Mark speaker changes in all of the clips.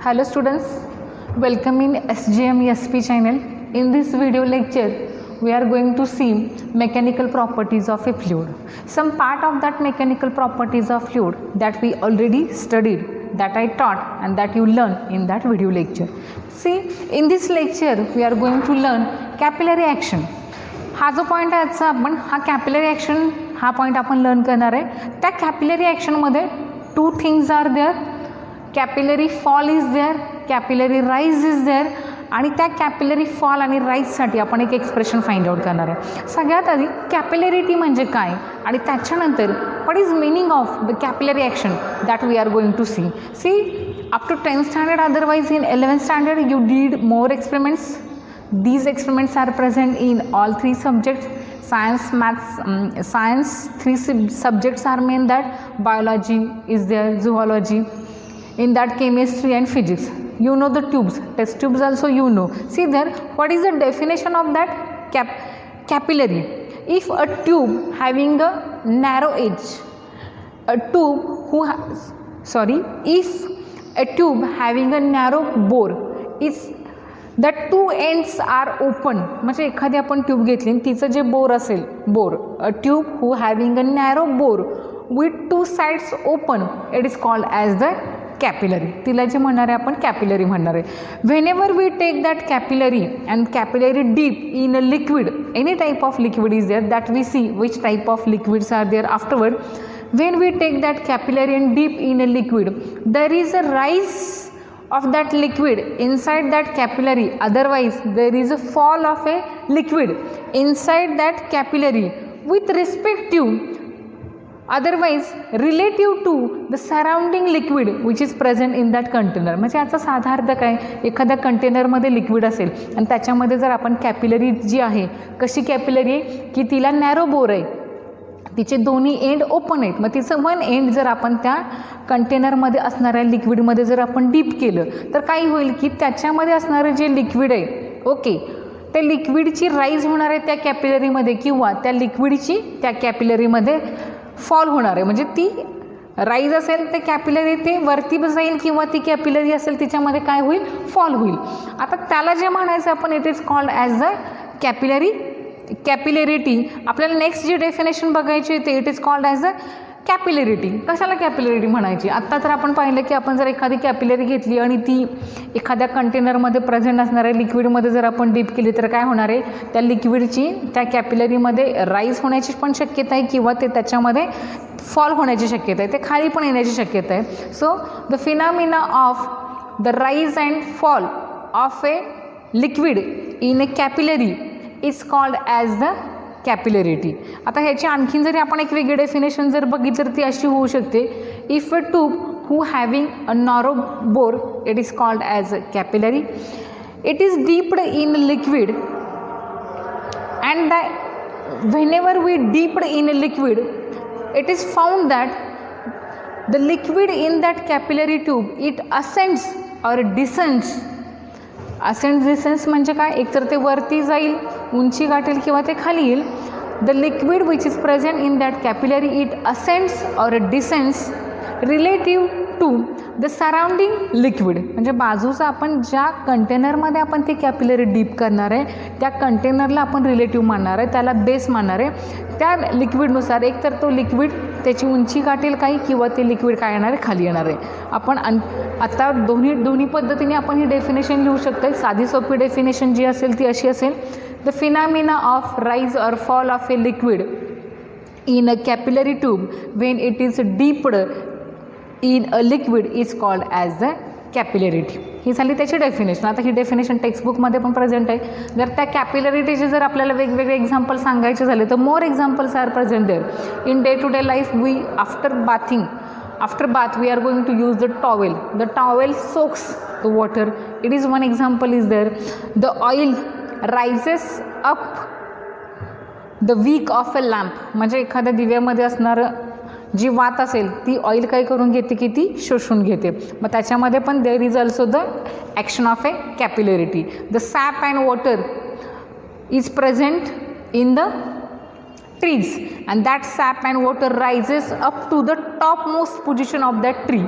Speaker 1: Hello students, welcome in SGM channel. In this video lecture, we are going to see mechanical properties of a fluid. Some part of that mechanical properties of fluid that we already studied, that I taught and that you learn in that video lecture. See, in this lecture, we are going to learn capillary action. हा जो point आहे आजचा आपण हा capillary action हा point आपण learn करणार आहे. त्या कॅपिलरी ॲक्शनमध्ये two things are there. Capillary fall is there, capillary rise is there. आणि त्या कॅपिलरी फॉल आणि राईजसाठी आपण एक एक्सप्रेशन फाइंड आउट करणार आहे. सगळ्यात आधी कॅपिलरिटी म्हणजे काय आणि त्याच्यानंतर what is meaning of the capillary action that we are going to see. Up to 10th standard, otherwise in 11th standard you did more experiments. These experiments are present in all three subjects. Science, maths, science, three subjects are main, that biology is there, zoology, in that chemistry and physics. You know the tubes, test tubes also you know. See there, what is the definition of that capillary? If a tube having a narrow edge, if a tube having a narrow bore is the two ends are open. म्हणजे एखादी आपण tube घेतली तिचं जे bore असेल, bore, a tube who having a narrow bore with two sides open, it is called as the capillary. तिला जे म्हणणार आहे आपण कॅपिलरी म्हणणार आहे. Whenever we take that capillary and capillary deep in a liquid, any type of liquid is there, that we see which type of liquids are there afterward. when we take that capillary and deep in a liquid, there is a rise of that liquid inside that capillary, otherwise there is a fall of a liquid inside that capillary with respect to, otherwise relative to the surrounding liquid which is present in that container. म्हणजे याचा साधार्थ काय, एखाद्या कंटेनरमध्ये liquid असेल आणि त्याच्यामध्ये जर आपण कॅपिलरी जी आहे, कशी कॅपिलरी आहे की तिला नॅरो बोर आहे, तिचे दोन्ही एंड ओपन आहेत, मग तिचं वन एंड जर आपण त्या कंटेनरमध्ये असणाऱ्या लिक्विडमध्ये जर आपण डीप केलं तर काय होईल की त्याच्यामध्ये असणारं जे लिक्विड आहे, ओके, त्या लिक्विडची राईज होणार आहे त्या कॅपिलरीमध्ये किंवा त्या लिक्विडची त्या कॅपिलरीमध्ये फॉल होणार आहे. म्हणजे ती राईज असेल ते कॅपिलरी ते वरती जाईल किंवा ती कॅपिलरी असेल तिच्यामध्ये काय होईल, फॉल होईल. आता त्याला जे म्हणायचं आपण, it is called as the capillarity. आपल्याला नेक्स्ट जी डेफिनेशन बघायची आहे ते it is called as a capillarity. कशाला कॅपिलरिटी म्हणायची? आत्ता तर आपण पाहिलं की आपण जर एखादी कॅपिलरी घेतली आणि ती एखाद्या कंटेनरमध्ये प्रेझेंट असणाऱ्या लिक्विडमध्ये जर आपण डीप केली तर काय होणार आहे, त्या लिक्विडची त्या कॅपिलरीमध्ये राईज होण्याची पण शक्यता आहे किंवा ते त्याच्यामध्ये फॉल होण्याची शक्यता आहे, ते खाली पण येण्याची शक्यता आहे. So the phenomena of the rise and fall of a liquid in a capillary is called as the capillarity. आता ह्याची आणखीन जरी आपण एक वेगळी डेफिनेशन जर बघितली तर ती अशी होऊ शकते, if a tube who having a narrow bore, it is called as a capillary. It is dipped in liquid and whenever we dipped in a liquid, it is found that the liquid in that capillary tube it ascends or descends. Ascend descends म्हणजे काय, एकतर ते वरती जाईल, उंची गाठेल किंवा ते खाली येईल. The liquid which is present in that capillary it ascends or descends relative to the surrounding liquid. म्हणजे बाजूचा आपण ज्या कंटेनरमध्ये आपण ती कॅपिलरी डीप करणार आहे त्या कंटेनरला आपण रिलेटिव्ह मानणार आहे, त्याला बेस मानणार आहे. त्या लिक्विडनुसार एकतर तो लिक्विड त्याची उंची गाठेल काही किंवा ते लिक्विड काय येणार आहे, खाली येणार आहे. आपण आता दोन्ही पद्धतीने आपण ही डेफिनेशन लिहू शकतो. साधी सोपी डेफिनेशन जी असेल ती अशी असेल, the phenomena of rise or fall of a liquid in a capillary tube when it is dipped in a liquid is called as the capillarity. ही झाली त्याची डेफिनेशन. आता ही डेफिनेशन टेक्स्टबुकमध्ये पण प्रेझेंट आहे. जर त्या कॅपिलरिटीचे जर आपल्याला वेगवेगळे एक्झाम्पल सांगायचे झाले तर more examples are present there. In day to day life we after bath we are going to use the towel soaks the water. It is one example is there. The oil rises up the wick of a lamp. म्हणजे एखाद्या दिव्यामध्ये असणारं जी वात असेल ती oil काय करून घेते की ती शोषून घेते. मग त्याच्यामध्ये पण there is also the action of a capillarity. The sap and water is present in the trees and that sap and water rises up to the topmost position of that tree.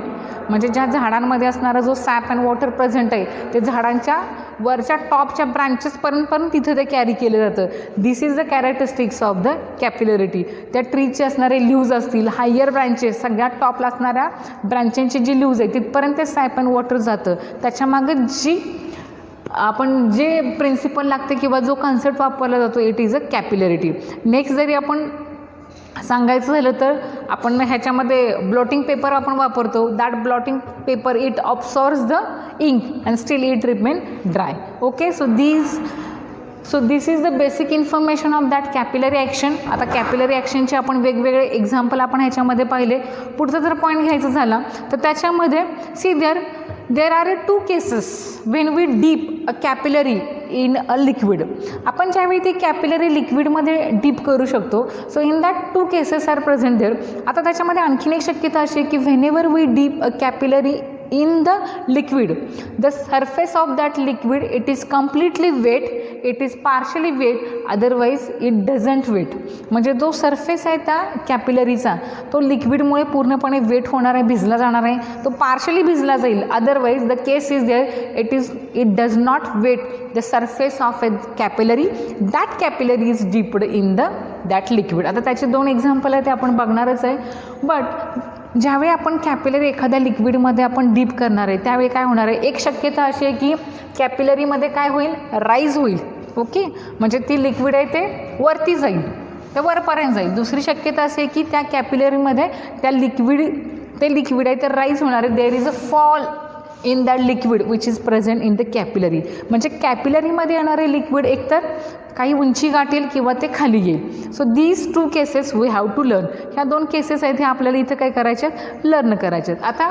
Speaker 1: म्हणजे ज्या झाडांमध्ये असणारा जो SAP and water present आहे ते झाडांच्या वरच्या टॉपच्या ब्रांचेसपर्यंत पण तिथे ते कॅरी केलं जातं. This is the characteristics of the capillarity. त्या ट्रीचे असणारे ल्यूज असतील, हायर ब्रांचेस, सगळ्यात टॉपला असणाऱ्या ब्रांचेसची जी ल्यूज आहे तिथपर्यंत ते सॅप अँड वॉटर जातं. त्याच्यामागं जी आपण जे प्रिन्सिपल लागते किंवा जो कन्सेप्ट वापरला जातो इट इज अ कॅपिलरिटी. नेक्स्ट जरी आपण सांगायचं झालं तर आपण ह्याच्यामध्ये ब्लॉटिंग पेपर आपण वापरतो. That blotting paper it absorbs the ink and still it remain dry. Okay, so this is the basic information of that capillary action. आता कॅपिलरी ॲक्शनचे आपण वेगवेगळे एक्झाम्पल आपण ह्याच्यामध्ये पाहिले. पुढचा जर पॉईंट घ्यायचा झाला तर त्याच्यामध्ये see there are 2 cases when we deep a capillary in a liquid. आपण ज्यावेळी ती कॅपिलरी लिक्विडमध्ये डीप करू शकतो. So in that 2 cases are present there. आता त्याच्यामध्ये आणखीन एक शक्यता अशी आहे की whenever we deep a capillary in the liquid, the surface of that liquid it is completely wet, it is partially wet, otherwise it doesn't wet. म्हणजे जो सरफेस आहे त्या कॅपिलरीचा तो लिक्विडमुळे पूर्णपणे वेट होणार आहे, भिजला जाणार आहे, तो पार्शली भिजला जाईल. Otherwise the case is there it does not wet the surface of a capillary. That capillary is dipped in that liquid. आता त्याचे 2 एक्झाम्पल आहे ते आपण बघणारच आहे. बट ज्यावेळी आपण कॅपिलरी एखाद्या लिक्विडमध्ये आपण डीप करणार आहे त्यावेळी काय होणार आहे, एक शक्यता अशी आहे की कॅपिलरीमध्ये काय होईल, राईज होईल. ओके, म्हणजे ती लिक्विड आहे ते वरती जाईल, ते वरपर्यंत जाईल. दुसरी शक्यता अशी आहे की त्या कॅपिलरीमध्ये ते लिक्विड आहे ते राईज होणार आहे. There is a fall in that liquid which is present in the capillary. म्हणजे कॅपिलरीमध्ये येणारे लिक्विड एकतर काही उंची गाठेल किंवा ते खाली येईल. So these 2 cases we have to learn. ह्या 2 केसेस आहेत हे आपल्याला इथं काय करायचे, लर्न करायचे. आता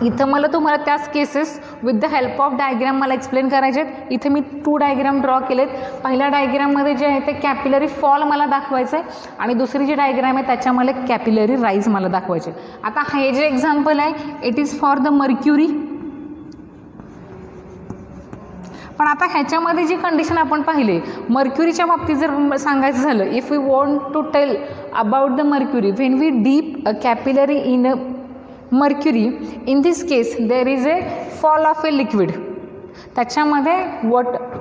Speaker 1: इथं मला तुम्हाला त्याच cases with the help of diagram मला एक्सप्लेन करायचे आहेत. इथे मी 2 डायग्राम ड्रॉ केलेत. पहिल्या डायग्राममध्ये जे आहे ते कॅपिलरी फॉल मला दाखवायचं आहे आणि दुसरी जी डायग्राम आहे त्याच्यामध्ये कॅपिलरी राईज मला दाखवायचे. आता हे जे एक्झाम्पल आहे it is for the mercury. पण आता ह्याच्यामध्ये जी कंडिशन आपण पाहिली मर्क्युरीच्या बाबतीत जर सांगायचं झालं, if we want to tell about the mercury when we deep a capillary in a mercury, in this case there is a fall of a liquid. त्याच्यामध्ये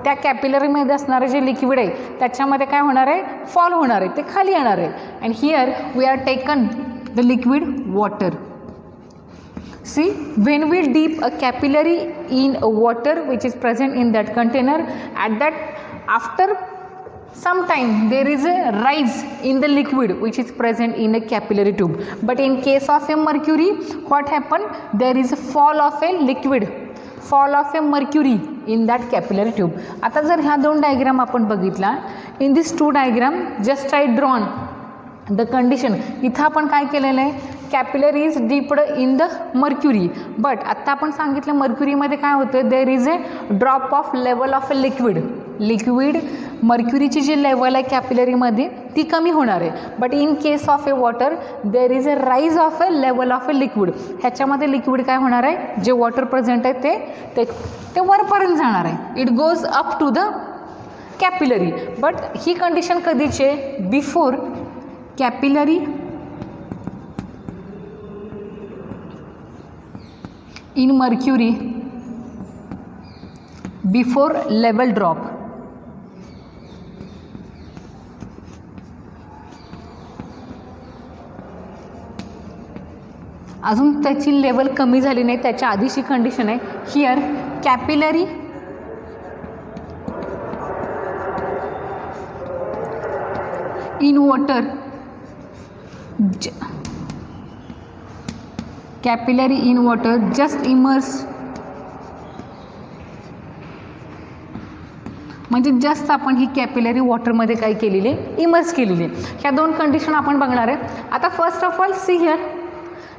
Speaker 1: त्या कॅपिलरीमध्ये असणारं जे लिक्विड आहे त्याच्यामध्ये काय होणार आहे, फॉल होणार आहे, ते खाली येणार आहे. And here we are taken the liquid water. See, when we deep a capillary in a water which is present in that container, at that after some time there is a rise in the liquid which is present in a capillary tube. But in case of a mercury, what happened? There is a fall of a liquid, fall of a mercury in that capillary tube. आता जर ह्या 2 diagram आपण बघितला, in this 2 diagram just I drawn the condition. इथं आपण काय केलेलं आहे, capillary is dipped in the mercury. But आत्ता आपण सांगितलं मर्क्युरीमध्ये काय होतं, there is a drop of level of a liquid मर्क्युरीची जी लेवल आहे कॅपिलरीमध्ये ती कमी होणार आहे. But in case of a water there is a rise of a level of a liquid. ह्याच्यामध्ये लिक्विड काय होणार आहे, जे वॉटर प्रेझेंट आहे ते वरपर्यंत जाणार आहे. It goes up to the capillary. But ही कंडिशन कधीची आहे, before capillary in mercury before level drop. अजून त्याची लेवल कमी झाली नाही, त्याच्या आधीची कंडिशन आहे. Here capillary in water, capillary in water just immerse, म्हणजे जस्ट आपण ही कॅपिलरी वॉटरमध्ये काय केलेली आहे, इमर्स केलेली आहे. ह्या 2 कंडिशन आपण बघणार आहे. आता first of all see here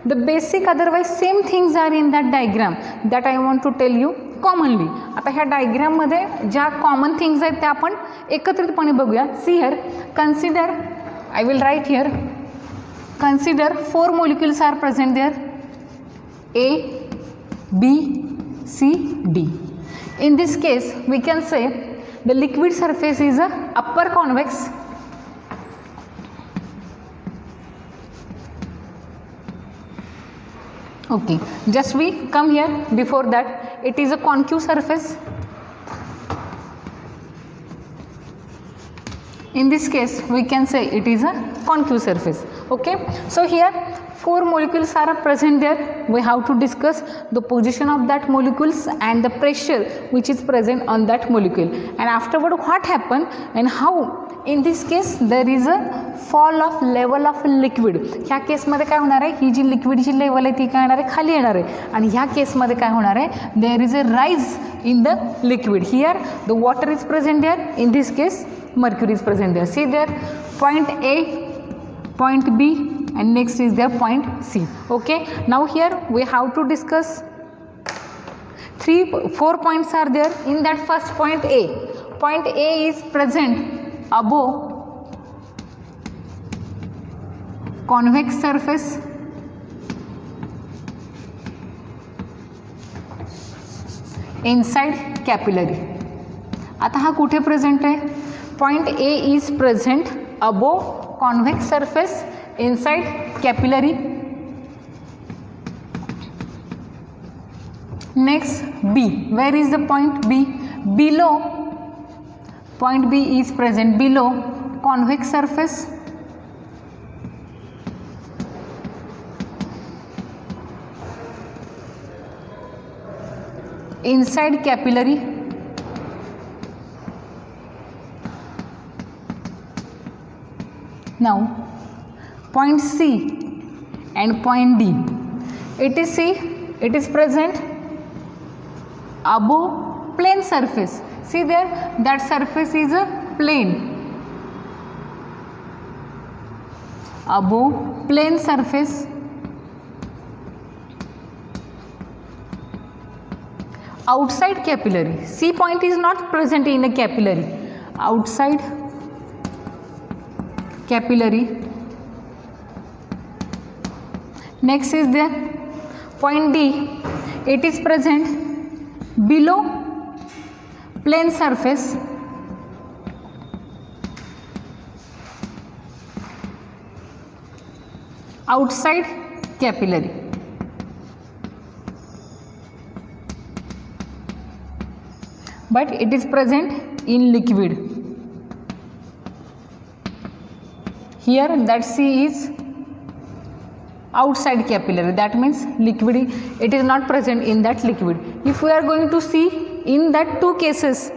Speaker 1: the basic otherwise same things are in that diagram that I want to tell you commonly. आता ह्या डायग्राममध्ये ज्या कॉमन थिंग्स आहेत त्या आपण एकत्रितपणे बघूया. See here, consider, I will write here, consider 4 molecules are present there, A, B, C, D. In this case we can say the liquid surface is a upper convex Okay, just we come here. Before that, it is a concave surface. In this case, we can say it is a concave surface. Okay, so here 4 molecules are present there. We have to discuss the position of that molecules and the pressure which is present on that molecule, and afterward what happened and how. In this case, there is a fall of level of liquid. ह्या केसमध्ये काय होणार आहे, ही जी लिक्विडची level आहे ती काय होणार आहे, खाली येणार आहे. आणि ह्या केसमध्ये काय होणार आहे, there is a rise in the liquid. Here the water is present there. In this case mercury is present there. See there, point A, point B, and next is there point C. Okay, now here we have to discuss 4 points are there. In that first point A, point A is present above convex surface, inside capillary. आता हा कुठे present आहे, point A is present above convex surface inside capillary. Next B, where is the point B? Below, point B is present below convex surface inside capillary. Now point C and point D, it is C, it is present above plane surface. See there, that surface is a plane, above plane surface. Outside capillary, C point is not present in a capillary, outside capillary. Next is there point D, it is present below plane surface outside capillary. But it is present in liquid. Here that C is outside capillary, that means liquid, it is not present in that liquid. If we are going to see in that 2 cases,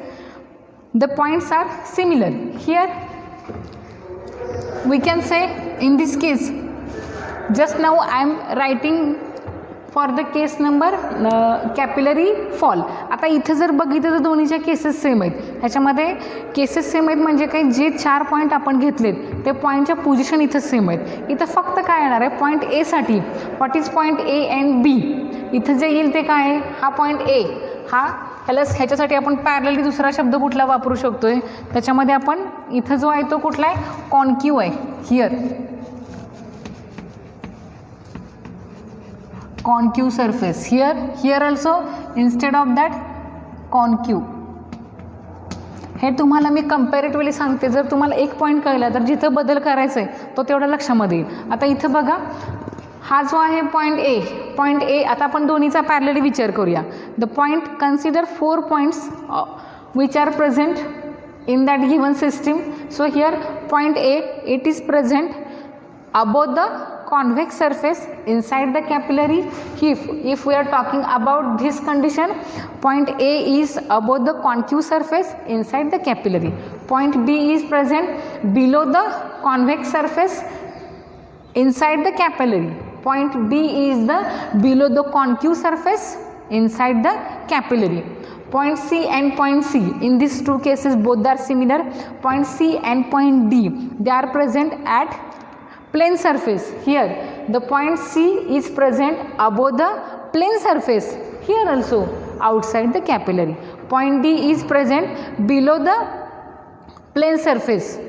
Speaker 1: the points are similar. Here we can say in this case, just now I am writing for the case number capillary fall. आता इथे जर बघितलं तर दोन्हीच्या cases same आहेत. ह्याच्यामध्ये cases same आहेत म्हणजे काय, जे 4 पॉईंट आपण घेतलेत ते पॉईंटच्या पोझिशन इथं सेम आहेत. इथं फक्त काय येणार आहे, पॉईंट ए साठी what is point a and b, इथं जे येईल ते काय आहे, हा पॉईंट ए, हा ह्याच्यासाठी आपण पॅरलली दुसरा शब्द कुठला वापरू शकतोय, त्याच्यामध्ये आपण इथं जो आहे तो कुठला आहे, कॉन्क्यू आहे. Here concave surface, here also instead of that concave. हे तुम्हाला मी कंपॅरेटिव्हली सांगते, जर तुम्हाला एक पॉईंट कळला तर जिथं बदल करायचा आहे तो तेवढा लक्षामध्ये येईल. आता इथं बघा, हा जो आहे पॉईंट ए, आता आपण दोन्हीचा पॅरलली विचार करूया. The point, consider 4 points which are present in that given system. So here point A, it is present above the convex surface inside the capillary. If we are talking about this condition, point A is above the concave surface inside the capillary. Point B is present below the convex surface inside the capillary. Point B is the below the concave surface inside the capillary. Point C and point C, in these 2 cases both are similar. Point C and point D, they are present at plane surface. Here the point C is present above the plane surface, here also outside the capillary. Point D is present below the plane surface,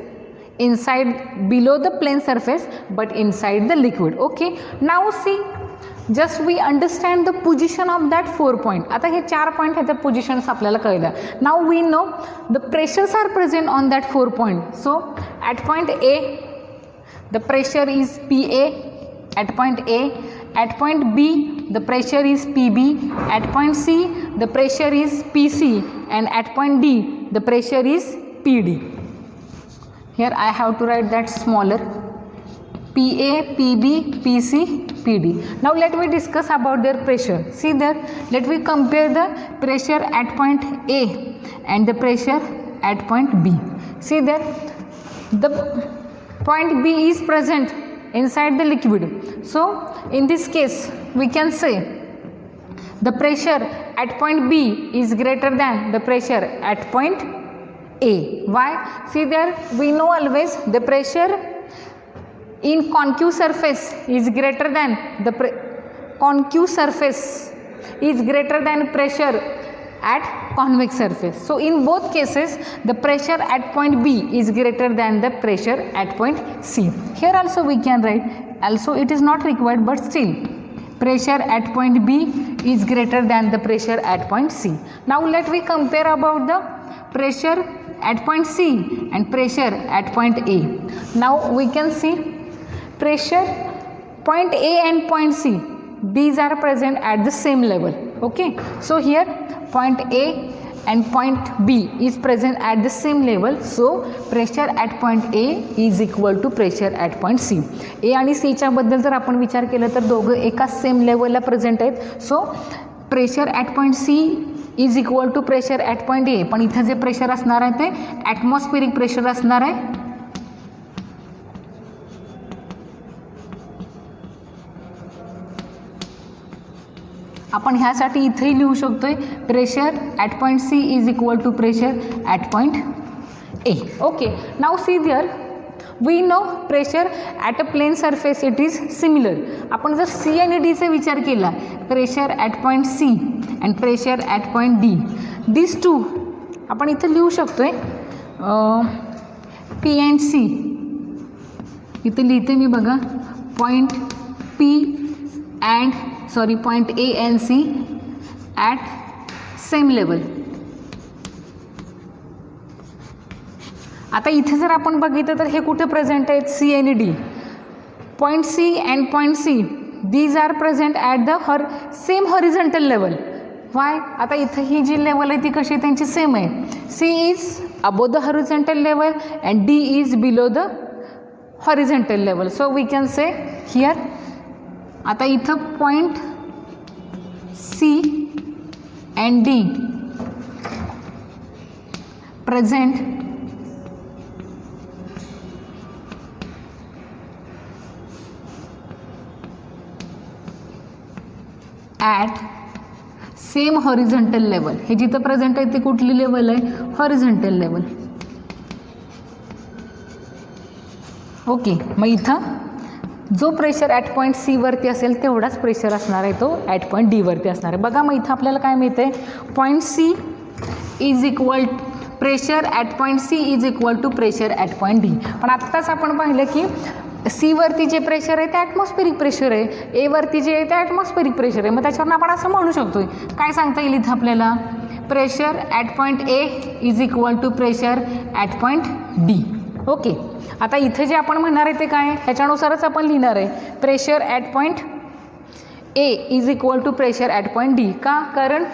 Speaker 1: inside, below the plane surface but inside the liquid. Okay, now see, just we understand the position of that 4 point. आता हे 4 point ह्याच्या positions आपल्याला कळल्या. Now we know the pressures are present on that 4 point. So at point A, the pressure is PA at point A. At point B, the pressure is PB, at point C the pressure is PC, and at point D the pressure is PD. Here I have to write that smaller, PA, PB, PC, PD. Now let me discuss about their pressure. See there, let me compare the pressure at point A and the pressure at point B. See there, the point B is present inside the liquid. So in this case we can say the pressure at point B is greater than the pressure at point A. Why? See there, we know always the pressure in concave surface is greater than the concave surface is greater than pressure at convex surface. So in both cases the pressure at point B is greater than the pressure at point C. Here also we can write, also it is not required, but still pressure at point B is greater than the pressure at point C. Now let me compare about the pressure at point C and pressure at point A. Now we can see pressure point A and point C, these are present at the same level. Okay, so here point A and point B is present at the same level. So pressure at point A is equal to pressure at point C. A आणि C च्या बद्दल जर आपण विचार केला तर दोघं एका सेम लेवलला प्रेझेंट आहेत. So pressure at point C is equal to pressure at point A, पण इथं जे प्रेशर असणार आहे ते ॲटमॉस्फेरिक प्रेशर असणार आहे. आपण ह्यासाठी इथेही लिहू शकतोय pressure at point C is equal to pressure at point A. Okay, now see there we know pressure at a plane surface it is similar. आपण जर C आणि D चा विचार केला, pressure at point C and pressure at point D, this too आपण इथं लिहू शकतोय P अँड C. इथं लिहिते मी बघा, point P and point A and C at same level. आता इथे जर आपण बघितलं तर हे कुठे प्रेझेंट आहेत, C आणि D. Point C and point C, these are present at the same horizontal level. Why? आता इथे ही जी लेवल आहे ती कशी त्यांची सेम आहे. C is above the horizontal level and D is below the horizontal level. So we can say here, आता इथं point C and D present at same horizontal level. हे जिथं प्रेझेंट आहे ती कुठली लेवल आहे, हॉरिझॉन्टल लेवल. ओके, मग इथं जो प्रेशर ॲट पॉईंट C वरती असेल तेवढाच प्रेशर असणार आहे तो ॲट पॉईंट D वरती असणार आहे. बघा, मग इथं आपल्याला काय मिळतं आहे, point C is equal pressure at point C is equal to pressure at point D. पण आत्ताच आपण पाहिलं की C वरती जे प्रेशर आहे ते ॲटमॉस्फेरिक प्रेशर आहे, A वरती जे आहे ते ॲटमॉस्फेरिक प्रेशर आहे. मग त्याच्यावरून आपण असं म्हणू शकतो, काय सांगता येईल इथं आपल्याला, pressure at point A is equal to pressure at point D. Okay, आता इथे जे आपण म्हणणार आहे ते काय, ह्याच्यानुसारच आपण लिहिणार आहे, pressure at point A is equal to pressure at point D. का, कारण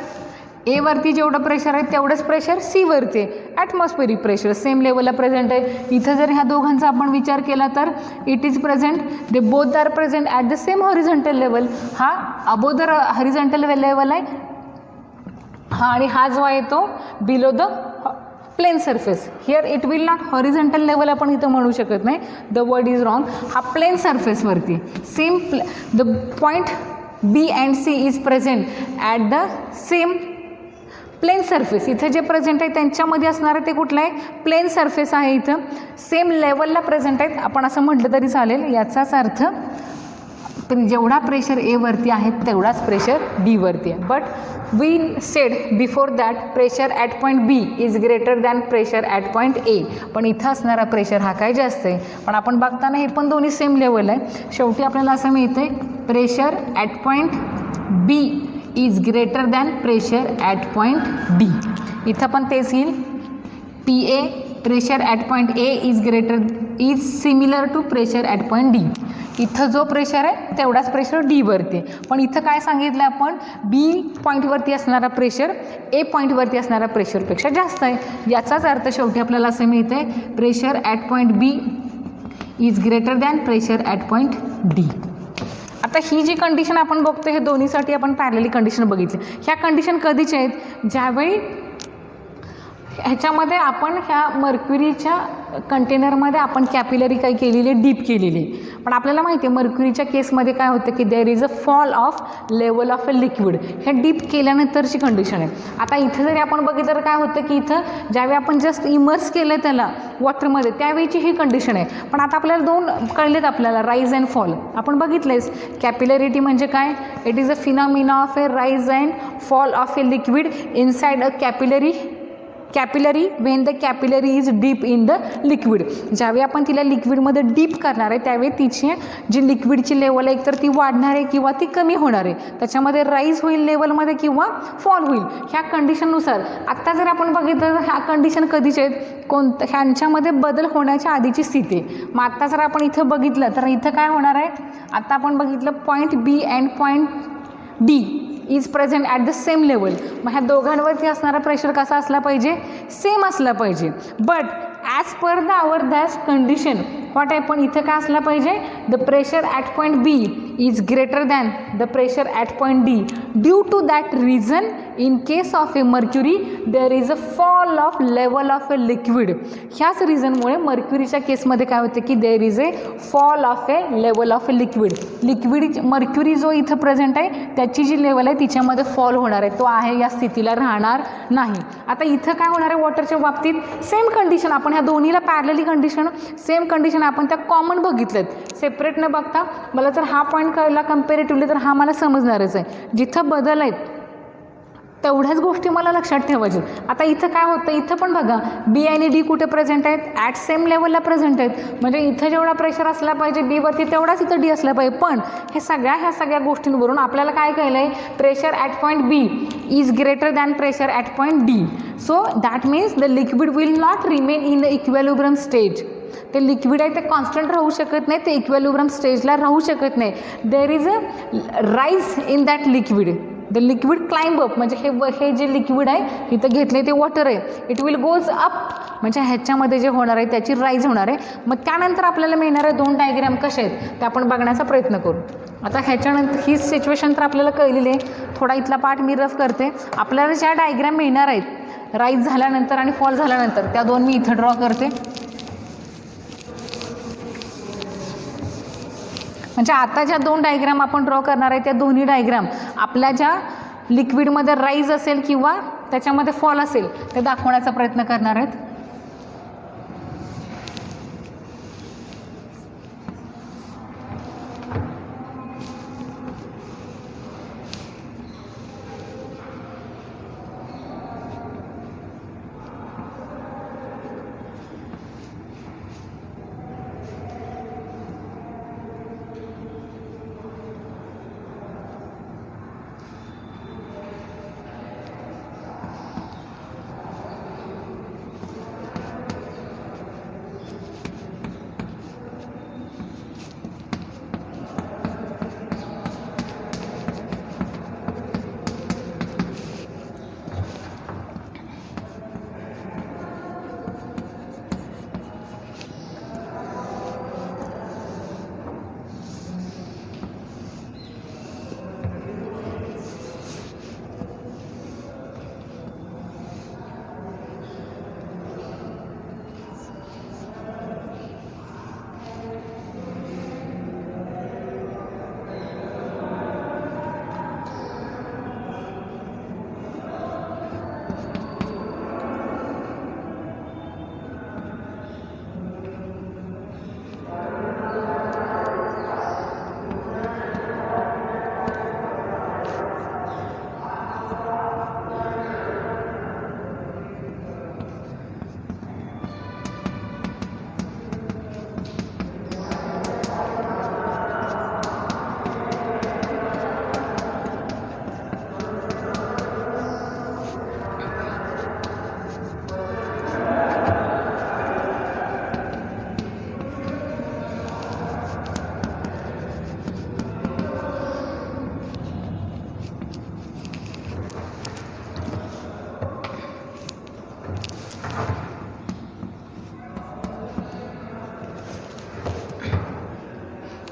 Speaker 1: A वरती जेवढं प्रेशर आहे तेवढंच प्रेशर C वरती आहे, ॲटमॉस्फेरिक प्रेशर सेम लेवलला प्रेझेंट आहे. इथं जर ह्या दोघांचा आपण विचार केला तर it is present, they both are present at the same horizontal level. हा अबोव द हॉरिझॉन्टल लेवल आहे, हा, आणि हा जो आहे तो below the plane surface. Here it will not horizontal level आपण इथं म्हणू शकत नाही, द वर्ड इज रॉंग. हा प्लेन सरफेसवरती same the point B and C is present at the same plane surface. इथं जे प्रेझेंट आहे त्यांच्यामध्ये असणारं ते कुठलं आहे, प्लेन सरफेस आहे, इथं सेम लेवलला प्रेझेंट आहेत आपण असं म्हटलं तरी चालेल. याचाच अर्थ जेवढा प्रेशर A वरती आहे तेवढाच प्रेशर D वरती आहे. But we said before that pressure at point B is greater than pressure at point A. पण इथं असणारा प्रेशर हा काय जास्त आहे, पण आपण बघताना हे पण दोन्ही सेम लेवल आहे. शेवटी आपल्याला असं मिळतं आहे, pressure at point B is greater than pressure at point D. इथं पण तेच येईल, PA pressure at point A is similar to pressure at point D. इथं जो प्रेशर आहे तेवढाच प्रेशर डीवरती आहे. पण इथं काय सांगितलं आपण, बी पॉईंटवरती असणारा प्रेशर ए पॉईंटवरती असणारा प्रेशरपेक्षा जास्त आहे. याचाच अर्थ शेवटी आपल्याला असं मिळतं आहे, pressure at point B is greater than pressure at point D. आता ही जी कंडिशन आपण बघतो हे दोन्हीसाठी आपण पॅरलली कंडिशन बघितली. ह्या कंडिशन कधीच्या आहेत, ज्यावेळी ह्याच्यामध्ये आपण ह्या मर्क्युरीच्या कंटेनरमध्ये आपण कॅपिलरी काय केलेली, डीप केलेली. पण आपल्याला माहिती आहे मर्क्युरीच्या केसमध्ये काय होतं की there is a fall of level of a liquid. हे डीप केल्यानंतरची कंडिशन आहे. आता इथं जरी आपण बघितलं तर काय होतं की इथं ज्यावेळी आपण जस्ट इमर्स केलं त्याला वॉटरमध्ये त्यावेळीची ही कंडिशन आहे. पण आता आपल्याला दोन कळलेत आपल्याला, राईज अँड फॉल. आपण बघितलेच कॅपिलरिटी म्हणजे काय, it is a phenomena of A rise and fall of a liquid inside a capillary when the capillary is deep in the liquid. ज्यावेळी आपण तिला लिक्विडमध्ये डीप करणार आहे त्यावेळी तिची जी लिक्विडची लेवल आहे एकतर ती वाढणार आहे किंवा ती कमी होणार आहे. त्याच्यामध्ये राईज होईल लेवलमध्ये किंवा फॉल होईल. ह्या कंडिशननुसार आत्ता जर आपण बघितलं तर ह्या कंडिशन कधीच्या आहेत, ह्यांच्यामध्ये बदल होण्याच्या आधीची स्थिती आहे. मग आत्ता जर आपण इथं बघितलं तर इथं काय होणार आहे, आता आपण बघितलं point B and point D is present at the same level. मग ह्या दोघांवरती असणारा प्रेशर कसा असला पाहिजे, सेम असला पाहिजे. But as per the our that condition what आहे, पण इथं काय असला पाहिजे, the pressure at point B is greater than the pressure at point D. Due to that reason in case of a mercury there is a fall of level of a liquid. ह्याच रिझनमुळे मर्क्युरीच्या केसमध्ये काय होतं की there is a fall of a level of a liquid. Mercury जो इथं present आहे त्याची जी लेवल आहे तिच्यामध्ये फॉल होणार आहे, तो आहे या स्थितीला राहणार नाही. आता इथं काय होणार आहे वॉटरच्या बाबतीत, सेम कंडिशन. आपण ह्या दोन्हीला पॅरलली कंडिशन, सेम कंडिशन आपण त्या कॉमन बघितल्यात, सेपरेट न बघता. मला जर हा पॉईंट कळला कम्पॅरेटिव्हली तर हा मला समजणारच आहे. जिथं बदल आहेत तेवढ्याच गोष्टी मला लक्षात ठेवायच्या. आता इथं काय होतं, इथं पण बघा बी आणि डी कुठे प्रेझेंट आहेत, ॲट सेम लेवलला प्रेझेंट आहेत. म्हणजे इथं जेवढा प्रेशर असला पाहिजे बीवरती तेवढाच इथं डी असला पाहिजे. पण ह्या सगळ्या गोष्टींवरून आपल्याला काय कळलं आहे, pressure at point B is greater than pressure at point D. So that means the liquid will not remain in the equilibrium stage. ते लिक्विड आहे ते कॉन्स्टंट राहू शकत नाही, ते इक्वेलिब्रियम स्टेजला राहू शकत नाही. There is a rise in that liquid. The liquid climb up, म्हणजे हे जे लिक्विड आहे इथं घेतले ते वॉटर आहे, इट विल गोज अप, म्हणजे ह्याच्यामध्ये जे होणार आहे त्याची राईज होणार आहे. मग त्यानंतर आपल्याला मिळणारे दोन डायग्राम कसे आहेत ते आपण बघण्याचा प्रयत्न करू. आता ह्याच्यानंतर ही सिच्युएशन तर आपल्याला कळलेली आहे. थोडा इथला पार्ट मी रफ करते. आपल्याला ज्या डायग्राम मिळणार आहेत राईज झाल्यानंतर आणि फॉल झाल्यानंतर त्या दोन मी इथं ड्रॉ करते. म्हणजे आता ज्या दोन डायग्राम आपण ड्रॉ करणार आहे त्या दोन्ही डायग्राम आपल्या ज्या लिक्विडमध्ये राईज असेल किंवा त्याच्यामध्ये फॉल असेल ते दाखवण्याचा प्रयत्न करणार आहेत.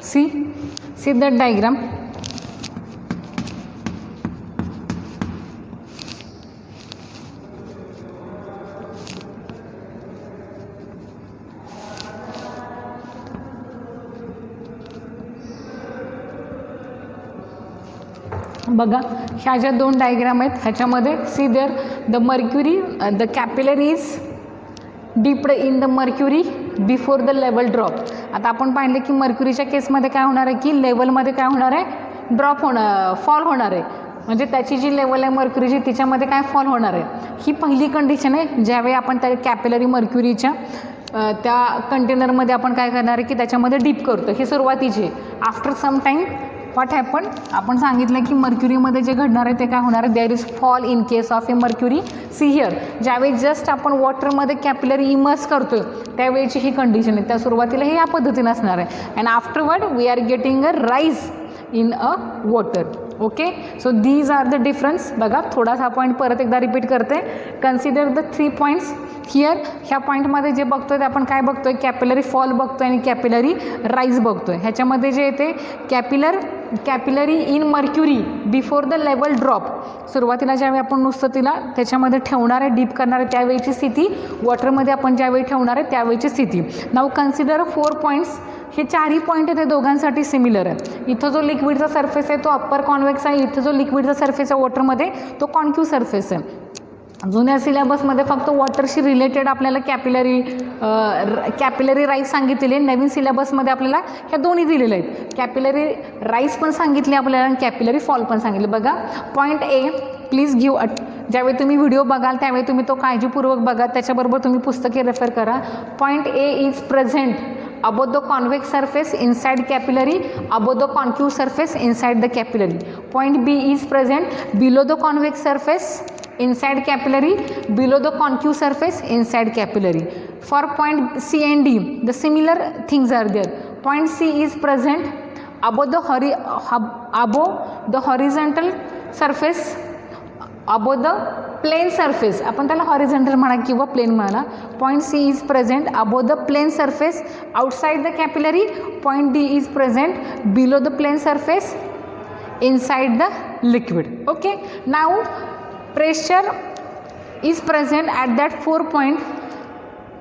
Speaker 1: see that diagram. बघा ह्या ज्या दोन डायग्राम आहेत ह्याच्यामध्ये see there the mercury the capillary is dipped in the mercury before the level drop. आता आपण पाहिलं की मर्क्युरीच्या केसमध्ये काय होणार आहे की लेवलमध्ये काय होणार आहे, ड्रॉप होणार, फॉल होणार आहे. म्हणजे त्याची जी लेवल आहे मर्क्युरीची तिच्यामध्ये काय फॉल होणार आहे. ही पहिली कंडिशन आहे. ज्यावेळी आपण त्या कॅपिलरी मर्क्युरीच्या त्या कंटेनरमध्ये आपण काय करणार आहे की त्याच्यामध्ये डीप करतो. ही सुरुवातीची. After some time what happen, आपण सांगितलं की मर्क्युरीमध्ये जे घडणार आहे ते काय होणार आहे, there is fall in case of a mercury. See here, ज्यावेळी जस्ट आपण वॉटरमध्ये कॅपिलरी इमर्स करतोय त्यावेळीची ही कंडिशन आहे. त्या सुरुवातीला हे या पद्धतीने असणार आहे. And afterward we are getting a rise in a water. Okay, so these are the difference. बघा थोडासा पॉईंट परत एकदा रिपीट करते. Consider the 3 points here. ह्या पॉईंटमध्ये जे बघतोय ते आपण काय बघतोय, कॅपिलरी फॉल बघतोय आणि कॅपिलरी राईज बघतोय. ह्याच्यामध्ये जे येते capillary in mercury before the level drop. सुरुवातीला ज्यावेळी आपण नुसतं तिला त्याच्यामध्ये ठेवणार आहे, डीप करणार आहे त्यावेळीची स्थिती, वॉटरमध्ये आपण ज्यावेळी ठेवणार आहे त्यावेळीची स्थिती. Now consider 4 points. हे 4ही पॉईंट आहे ते दोघांसाठी सिमिलर आहे. इथं जो लिक्विडचा सरफेस आहे तो अप्पर कॉन्व्हेक्स आहे. इथं जो लिक्विडचा सरफेस आहे वॉटरमध्ये तो कॉन्क्यू सरफेस आहे. जुन्या सिलेबसमध्ये फक्त वॉटरशी रिलेटेड आपल्याला कॅपिलरी राईज सांगितलेली आहे. नवीन सिलेबसमध्ये आपल्याला ह्या दोन्ही दिलेल्या आहेत. कॅपिलरी राईज पण सांगितले आपल्याला आणि कॅपिलरी फॉल पण सांगितले. बघा पॉईंट ए, प्लीज गिव्ह ज्यावेळी तुम्ही व्हिडिओ बघाल त्यावेळी तुम्ही तो काळजीपूर्वक बघा, त्याच्याबरोबर तुम्ही पुस्तके रेफर करा. Point A is present above the convex surface inside capillary, above the concave surface inside the capillary. Point B is present below the convex surface inside capillary, below the concave surface inside capillary. For point C and D, the similar things are there. Point C is present above the horizontal surface, above the plane surface. आपण त्याला horizontal म्हणा किंवा plane म्हणा. Point C is present above the plane surface outside the capillary. Point D is present below the plane surface inside the liquid. Okay, now pressure is present at that 4 point.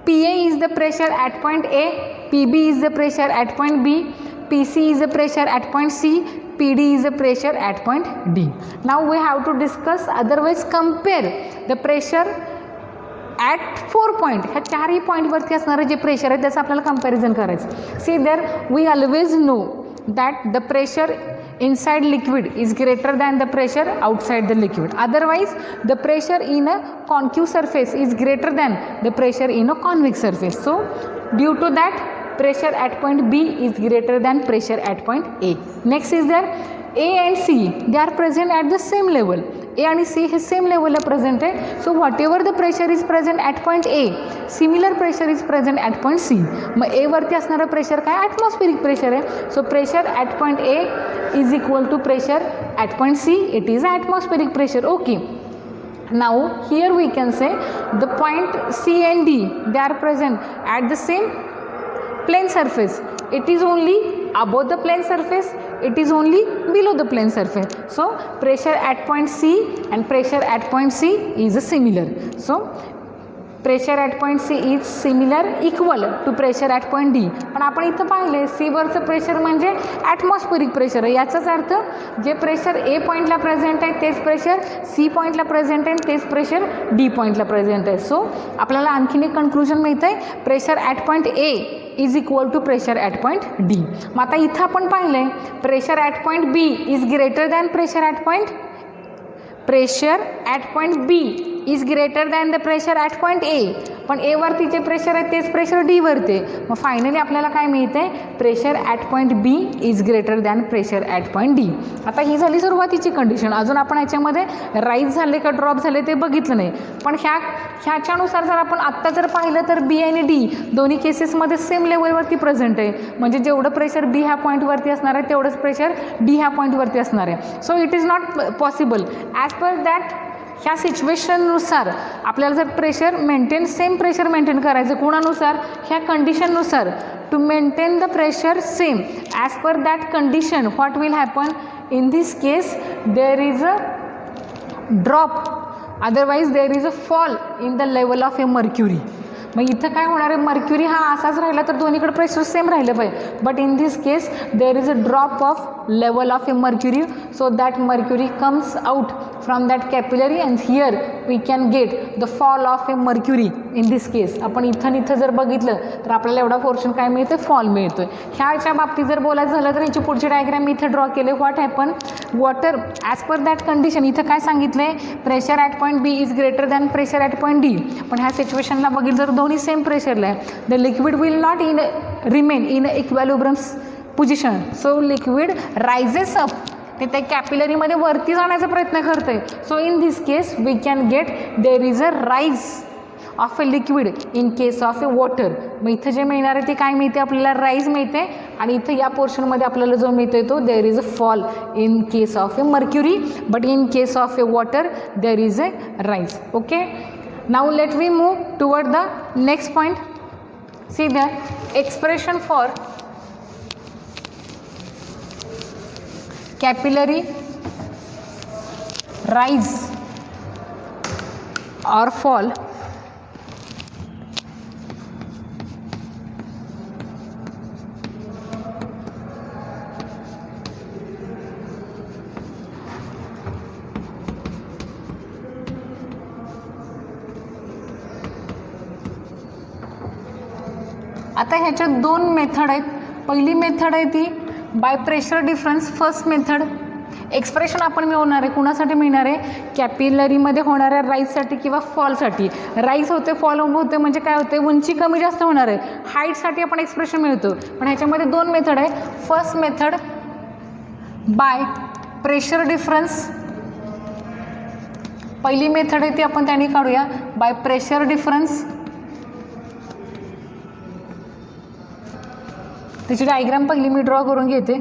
Speaker 1: PA is the pressure at point A, PB is the pressure at point B, PC is the pressure at point C, PD is the pressure at point D. Now we have to discuss, otherwise compare the pressure at 4 point. ह्या 4ही पॉईंटवरती असणारं जे pressure आहे त्याचं आपल्याला comparison करायचं. See there we always know that the pressure inside liquid is greater than the pressure outside the liquid. Otherwise the pressure in a concave surface is greater than the pressure in a convex surface. So due to that pressure at point B is greater than pressure at point A. Next is there A and C, they are present at the same level. A आणि C हे same लेवलला present आहे. So whatever the pressure is present at point A, similar pressure is present at point C. मग एवरती असणारं pressure काय, atmospheric pressure आहे. So pressure at point A is equal to pressure at point C, it is atmospheric pressure. Okay, now here we can say the point C and D, they are present at the same plane surface. It is only above the plane surface, it is only below the plane surface. So pressure at point C and pressure at point C is similar. So pressure at point C is similar, equal to pressure at point D. पण आपण इथं पाहिले C वरचं pressure म्हणजे atmospheric pressure आहे. याचाच अर्थ जे प्रेशर ए पॉईंटला प्रेझेंट आहे तेच प्रेशर सी पॉईंटला प्रेझेंट आहे आणि तेच प्रेशर डी पॉईंटला प्रेझेंट आहे. सो आपल्याला आणखीन एक कन्क्लुजन मिळतं आहे, pressure at point A is equal to pressure at point D. मग आता इथं आपण पाहिलं आहे pressure at point B is greater than pressure at point, pressure at point B is greater than the pressure at point A. पण एवरती जे pressure आहे तेच प्रेशर डीवरती. मग फायनली आपल्याला काय मिळते, pressure at point B is greater than pressure at point D. आता ही झाली सुरुवातीची कंडिशन. अजून आपण ह्याच्यामध्ये राईज झाले का ड्रॉप झाले ते बघितलं नाही. पण ह्याच्यानुसार जर आपण आत्ता जर पाहिलं तर बी आणि डी दोन्ही केसेसमध्ये सेम लेवलवरती प्रेझेंट आहे. म्हणजे जेवढं प्रेशर बी ह्या पॉईंटवरती असणार आहे तेवढंच प्रेशर डी ह्या पॉईंटवरती असणार आहे. So it is not possible as per that ह्या सिच्युएशननुसार आपल्याला जर pressure maintain same pressure maintain करायचं कोणानुसार ह्या कंडिशननुसार to maintain the pressure same as per that condition what will happen in this case there is a drop otherwise there is a fall in the level of a mercury. मग इथं काय होणार आहे mercury हा असाच राहिला तर दोन्हीकडे प्रेशर सेम राहिलं पाहिजे but in this case there is a drop of level of a mercury so that mercury comes out from that capillary and here we can get the fall of a mercury in this case. आपण इथं जर बघितलं तर आपल्याला एवढा portion काय मिळतं fall मिळतो आहे. ह्याच्या बाबतीत जर बोलायचं झालं तर ह्याची पुढची डायग्राम मी इथं ड्रॉ केले. What happen water as per that condition इथं काय सांगितलं आहे pressure at point B is greater than pressure at point D. पण ह्या सिच्युएशनला बघितलं तर दोन्ही सेम प्रेशरला आहे. The liquid will not remain in equilibriums position so liquid rises up ते त्या कॅपिलरीमध्ये वरती जाण्याचा प्रयत्न करतं आहे. So in this case we can get there is a rise of a liquid in case of a water. मग इथं जे मिळणार आहे ते काय मिळते आपल्याला राईज मिळते आणि इथं या पोर्शनमध्ये आपल्याला जो मिळतो तो there is a fall in case of a mercury but in case of a water there is a rise. Okay now let we move toward the next point. See the expression for capillary rise or fall आता ह्याच्यात दोन method आहेत. पहिली method आहे ती by pressure difference. First method expression आपण मिळवणार आहे कुणासाठी मिळणार आहे कॅपिलरीमध्ये होणाऱ्या राईजसाठी किंवा फॉलसाठी. राईज होते फॉल होते म्हणजे काय होते उंची कमी जास्त होणार आहे हाईटसाठी आपण एक्सप्रेशन मिळतो. पण ह्याच्यामध्ये दोन मेथड आहे. First method by pressure difference. पहिली मेथड आहे ती आपण त्याने काढूया बाय प्रेशर डिफरन्स. त्याची डायग्राम पहिली मी ड्रॉ करून घेते.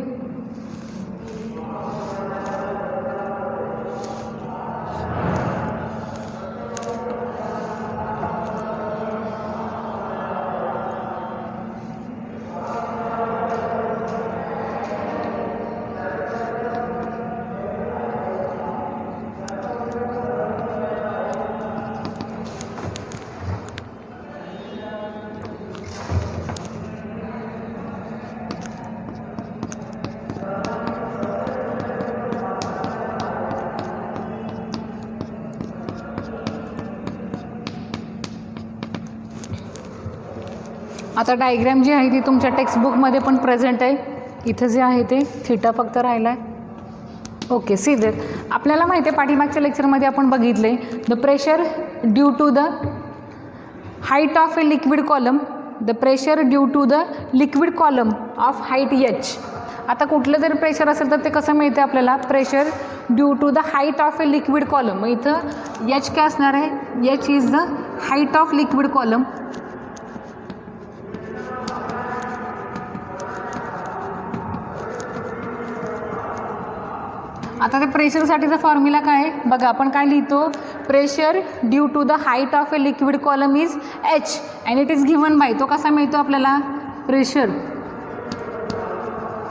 Speaker 1: आता डायग्रॅम जी आहे ती तुमच्या टेक्स्टबुकमध्ये पण प्रेझेंट आहे. इथं जे आहे ते थिटा फक्त राहिला आहे. ओके सी देट आपल्याला माहिती आहे पाठीमागच्या लेक्चरमध्ये आपण बघितले the pressure due to the height of a liquid column. The pressure due to the liquid column of height H. आता कुठलं जरी प्रेशर असेल तर ते कसं मिळते आपल्याला pressure due to the height of a liquid column. मग इथं एच काय असणार आहे H is the height of liquid column. आता ते प्रेशरसाठीचा फॉर्म्युला काय आहे बघा आपण काय लिहितो pressure due to the height of a liquid column is H and it is given by. तो कसा मिळतो आपल्याला प्रेशर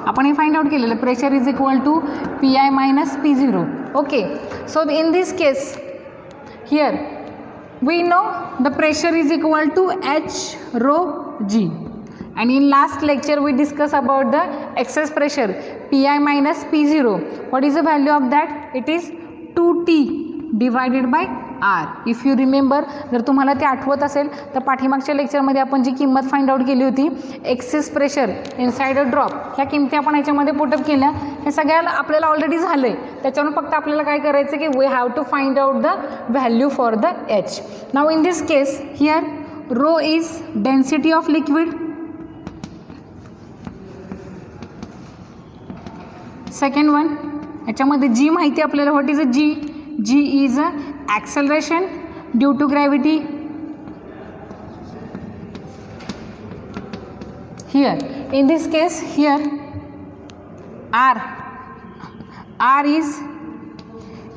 Speaker 1: आपण हे फाइंड आउट केलेलं pressure is equal to P I minus P zero. Okay so in this case here we know the pressure is equal to H rho G. And in last lecture we discussed about the excess pressure Pi minus P0. What is the value of that? It is 2T divided by R. If you remember जर तुम्हाला ते आठवत असेल तर पाठीमागच्या लेक्चरमध्ये आपण जी किंमत फाइंड आउट केली होती excess pressure inside a drop ह्या किमती आपण ह्याच्यामध्ये पुटअप केल्या. हे सगळ्याला आपल्याला ऑलरेडी झालं आहे त्याच्यावरून फक्त आपल्याला काय करायचं की we have to find out the value for the H. Now in this case here rho is density of liquid. Second one याच्यामध्ये जी माहिती आपल्याला what is a G. G is a acceleration due to gravity. Here in this case here R. R is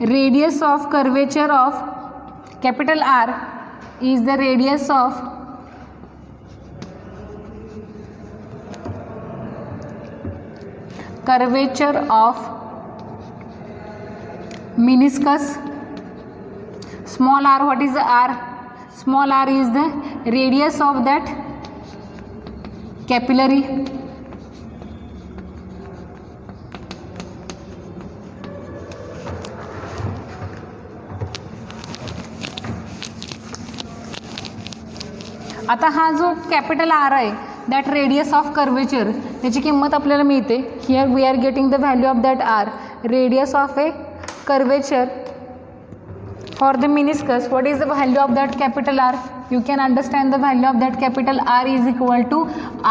Speaker 1: radius of curvature of capital R is the radius of curvature of meniscus. Small r, what is the r? Small r is the radius of that capillary. आता हा जो capital R आहे that radius of curvature त्याची किंमत आपल्याला मिळते. Here we are getting the value of that R radius of a curvature for the meniscus. What is the value of that capital R? You can understand the value of that capital R is equal to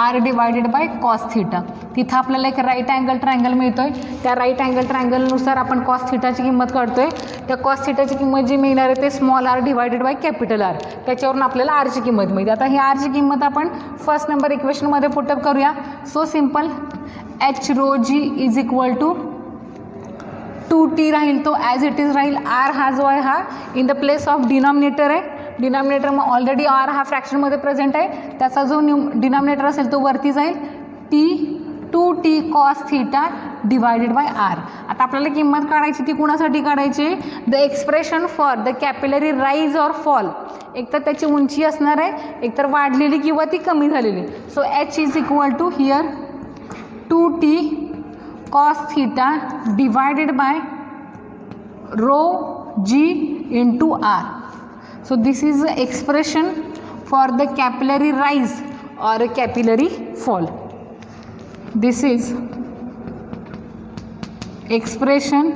Speaker 1: R divided by cos theta. तिथं आपल्याला एक right angle triangle मिळतोय. त्या right angle ट्रायंगलनुसार आपण cos थिटाची किंमत काढतोय. त्या cos थिटाची किंमत जी मिळणार आहे ते small R divided by capital R, त्याच्यावरून आपल्याला आरची किंमत मिळते. आता ही आरची किंमत आपण फर्स्ट नंबर इक्वेशनमध्ये पुटअप करूया. So simple, H rho G is equal to 2t राहील, तो ॲज इट इज राहील. आर हा जो आहे हा in the place of denominator आहे. डिनॉमिनेटर मग ऑलरेडी आर हा फ्रॅक्शनमध्ये प्रेझेंट आहे, त्याचा जो डिनॉमिनेटर असेल तो वरती जाईल. T 2t cos theta divided by R. आता आपल्याला किंमत काढायची ती कुणासाठी काढायची? The expression for the capillary rise or fall. एकतर त्याची उंची असणार आहे, एकतर वाढलेली किंवा ती कमी झालेली. So H is equal to here 2t cos theta divided by rho g into r. So this is the expression for the capillary rise or a capillary fall. This is expression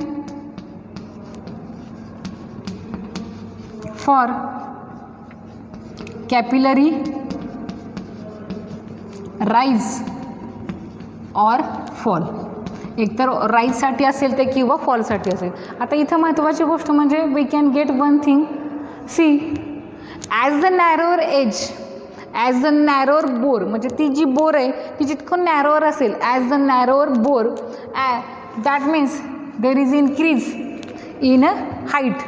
Speaker 1: for capillary rise or fall. एकतर राईजसाठी असेल ते किंवा फॉलसाठी असेल. आता इथं महत्त्वाची गोष्ट म्हणजे we can get one thing. See, as the narrower edge, as the narrower bore, म्हणजे ती जी बोर आहे ती जितकं नॅरोअर असेल, as the narrower bore that means there is increase in a height.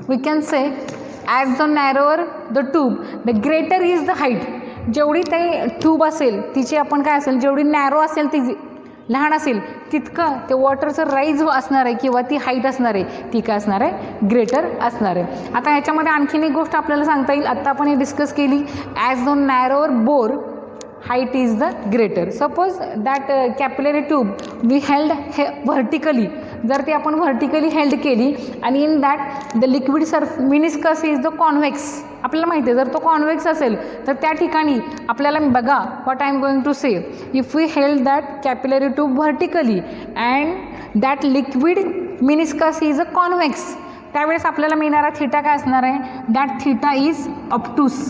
Speaker 1: We can say as the narrower the tube the greater is the height. जेवढी ते tube असेल तिची आपण काय असेल, जेवढी नॅरो असेल ती लहान असेल तितकं ते वॉटरचं राईज असणार आहे किंवा ती हाईट असणार आहे ती काय असणार आहे, ग्रेटर असणार आहे. आता ह्याच्यामध्ये आणखीन एक गोष्ट आपल्याला सांगता येईल. आत्ता आपण हे डिस्कस केली, as the narrower bore height is the greater. Suppose that capillary tube we held vertically, जर ती आपण vertically held केली आणि in that the liquid meniscus is the convex. आपल्याला माहिती आहे जर तो कॉन्वेक्स असेल तर त्या ठिकाणी आपल्याला बघा what I am going to say, if we held that capillary tube vertically and that liquid meniscus is a convex, त्यावेळेस आपल्याला मिळणारा थीटा काय असणार आहे, that theta is obtuse,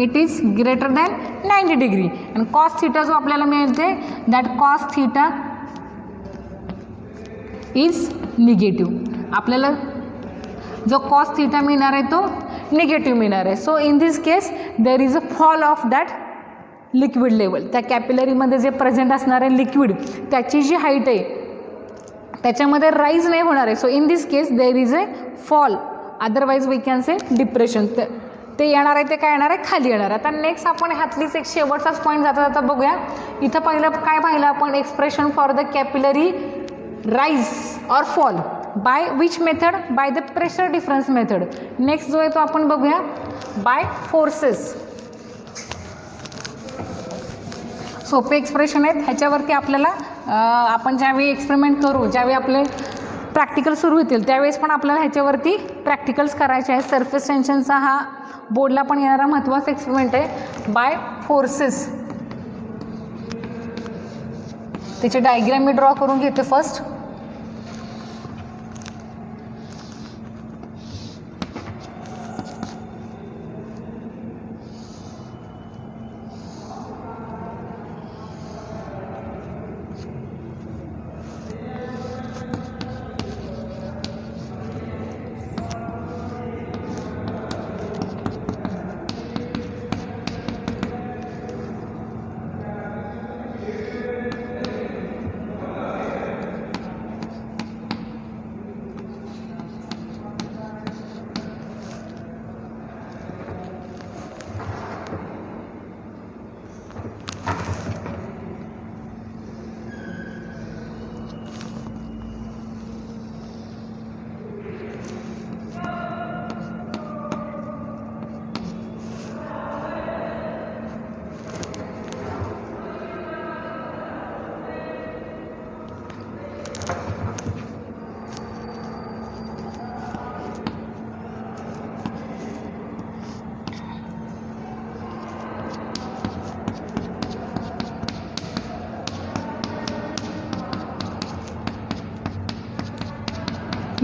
Speaker 1: it is greater than 90 degree and cos theta जो आपल्याला मिळते that cos theta is negative. आपल्याला जो cos theta मिळणार आहे तो निगेटिव्ह मिळणार आहे. So in this case there is a fall of that liquid level. त्या कॅपिलरीमध्ये जे प्रेझेंट असणार आहे लिक्विड त्याची जी हाईट आहे त्याच्यामध्ये राईज नाही होणार आहे. So in this case there is a fall, otherwise we can say depression. ते येणार आहे ते काय येणार आहे, खाली येणार आहे. आता नेक्स्ट आपण ह्यातलीच एक शेवटचाच पॉईंट जाता जाता बघूया. इथं पहिलं काय पाहिलं आपण, expression for the capillary rise or fall by which method, by the pressure difference method. Next जो आहे तो आपण बघूया बाय फोर्सेस. सोपे एक्सप्रेशन आहेत, ह्याच्यावरती आपल्याला आपण ज्यावेळी एक्सपेरिमेंट करू, ज्यावेळी आपले प्रॅक्टिकल सुरू होतील त्यावेळेस पण आपल्याला ह्याच्यावरती प्रॅक्टिकल्स करायचे आहेत. सरफेस टेन्शनचा हा बोर्डला पण येणारा महत्त्वाचा एक्सपेरिमेंट आहे बाय फोर्सेस. त्याची डायग्राम मी ड्रॉ करून घेते first.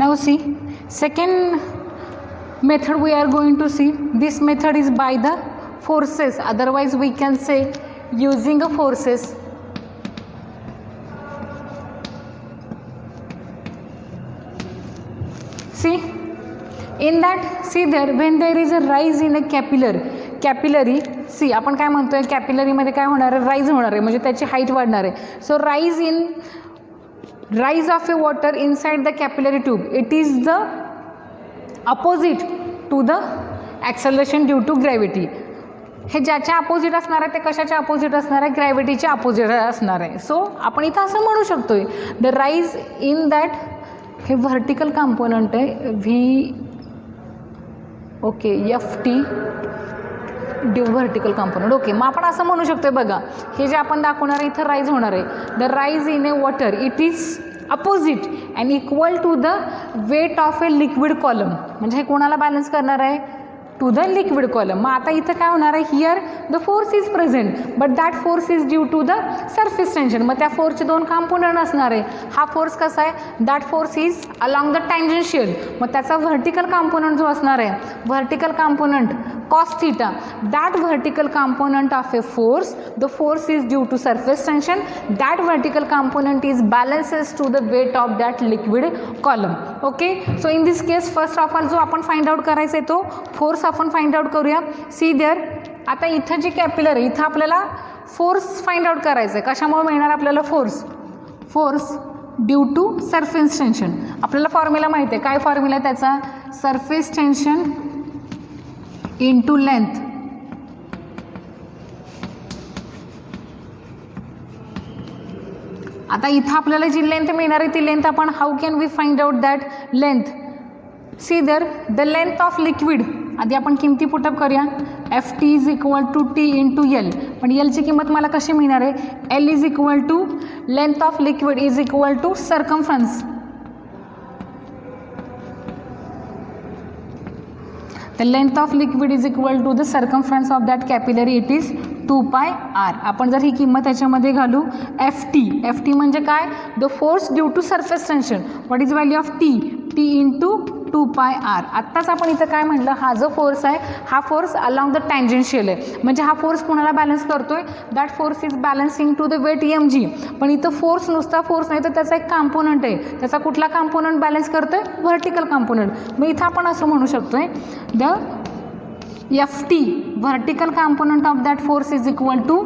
Speaker 1: Now see, second method we are going to see. This method is by the forces, otherwise we can say using a forces. See, in that, see there, when there is a rise in a capillary, see आपण काय म्हणतोय, कॅपिलरीमध्ये काय होणार आहे, rise होणार आहे, म्हणजे त्याची हाईट वाढणार आहे. So rise of a water inside the capillary tube, it is the opposite to the acceleration due to gravity. हे ज्याच्या अपोजिट असणार आहे ते कशाच्या अपोजिट असणार आहे, ग्रॅव्हिटीच्या अपोजिट असणार आहे. सो आपण इथं असं म्हणू शकतोय, द राईज इन दॅट, हे व्हर्टिकल कंपोनंट आहे V, okay, F T due vertical component. Okay, मग आपण असं म्हणू शकतो, बघा हे जे आपण दाखवणार आहे इथं राईज होणार आहे, the rise in a water it is opposite and equal to the weight of a liquid column. म्हणजे हे कोणाला बॅलन्स करणार आहे, टू द लिक्विड कॉलम. मग आता इथं काय होणार आहे, here the force is present but that force is due to the surface tension. मग त्या फोर्सचे दोन कंपोनंट असणार आहे. हा फोर्स कसा आहे, that force is along the tangential. मग त्याचा व्हर्टिकल कंपोनंट जो असणार आहे, vertical component cos theta, that vertical component of a force, the force is due to surface tension, that vertical component is balances to the weight of that liquid column. Okay, so in this case first of all जो आपण find out करायचा आहे तो force आपण find out करूया. C there, आता इथं जी कॅपिलर आहे इथं आपल्याला फोर्स फाइंड आउट करायचं आहे. कशामुळे मिळणार आपल्याला force due to surface tension. आपल्याला फॉर्म्युला माहिती आहे, काय फॉर्म्युला आहे त्याचा, सरफेस टेन्शन into length. आता इथं आपल्याला जी लेंथ मिळणार आहे ती लेंथ आपण, how can we find out that length. See there, the length of liquid, आधी आपण किमती पुटअप करूया. F T is equal to T into L. पण एलची किंमत मला कशी मिळणार आहे, L is equal to length of liquid is equal to circumference. The length of liquid is equal to the circumference of that capillary, it is 2 pi r. आपण जर ही किंमत याच्यामध्ये घालू, एफ टी म्हणजे काय, the force due to surface tension. What is value of T into 2 pi r. आत्ताच आपण इथं काय म्हटलं, हा जो फोर्स आहे हा फोर्स अलॉंग द टँजेन्शियल आहे. म्हणजे हा फोर्स कुणाला बॅलन्स करतोय, that force is balancing to the weight M G. पण इथं फोर्स नुसता फोर्स नाही तर त्याचा एक कंपोनंट आहे, त्याचा कुठला कंपोनंट बॅलन्स करतोय, व्हर्टिकल कंपोनंट. मग इथं आपण असं म्हणू शकतोय, the F T vertical component of that force is equal to,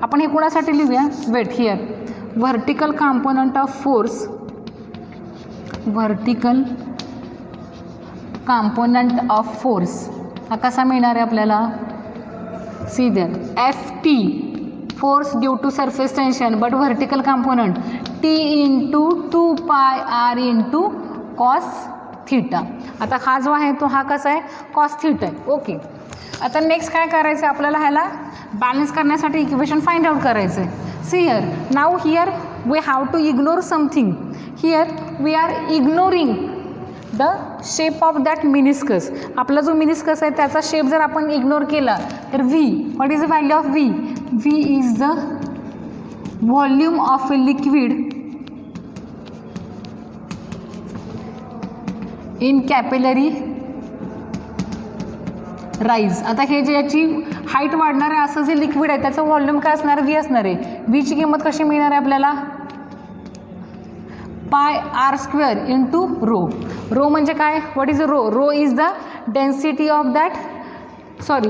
Speaker 1: आपण हे कुणासाठी लिहूया, weight here, vertical component of force, vertical component of force हा कसा मिळणार आहे आपल्याला, see there, F T force due to surface tension but vertical component T into 2 pi R into cos theta. आता हा जो आहे तो हा कसा आहे, कॉस थीटा आहे. ओके, आता नेक्स्ट काय करायचं आहे आपल्याला, ह्याला बॅलन्स करण्यासाठी इक्वेशन फाइंड आउट करायचं आहे. See here, now here we have to ignore something. Here we are ignoring the shape of that meniscus. आपला जो मिनिस्कस आहे त्याचा शेप जर आपण इग्नोर केला तर V, what is the value of V, V is the volume of a liquid in capillary rise. आता हे जे याची हाईट वाढणार आहे असं जे लिक्विड आहे त्याचं व्हॉल्यूम काय असणार, व्ही असणार आहे. व्हीची किंमत कशी मिळणार आहे आपल्याला, pi R square into rho. Rho म्हणजे काय, what is rho, rho is the density of that, sorry